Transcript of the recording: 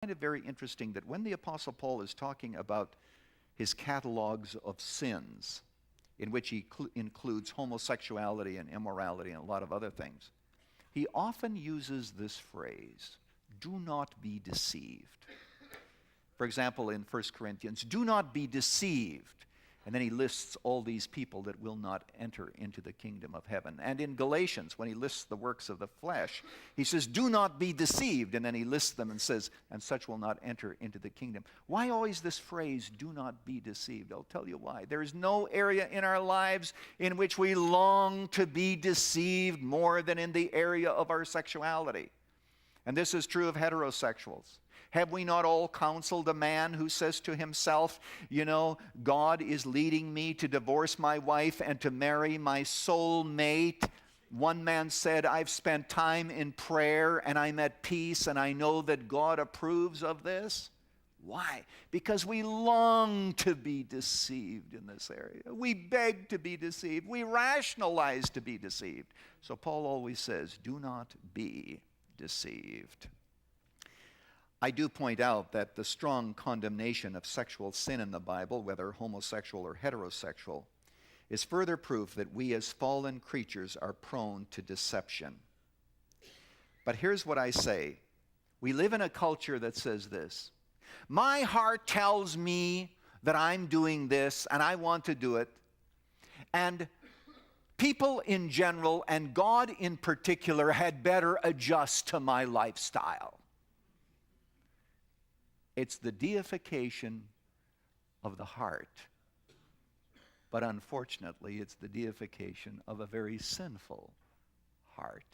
find it very interesting that when the Apostle Paul is talking about his catalogs of sins, in which he includes homosexuality and immorality and a lot of other things, he often uses this phrase, do not be deceived. For example, in 1 Corinthians, do not be deceived. And then he lists all these people that will not enter into the kingdom of heaven. And in Galatians, when he lists the works of the flesh, he says, do not be deceived. And then he lists them and says, and such will not enter into the kingdom. Why always this phrase, do not be deceived? I'll tell you why. There is no area in our lives in which we long to be deceived more than in the area of our sexuality. And this is true of heterosexuals. Have we not all counseled a man who says to himself, you know, God is leading me to divorce my wife and to marry my soul mate? One man said, I've spent time in prayer and I'm at peace and I know that God approves of this. Why? Because we long to be deceived in this area. We beg to be deceived. We rationalize to be deceived. So Paul always says, do not be deceived. I do point out that the strong condemnation of sexual sin in the Bible, whether homosexual or heterosexual, is further proof that we as fallen creatures are prone to deception. But here's what I say. We live in a culture that says this. My heart tells me that I'm doing this and I want to do it. And people in general and God in particular had better adjust to my lifestyle. It's the deification of the heart. But unfortunately, it's the deification of a very sinful heart.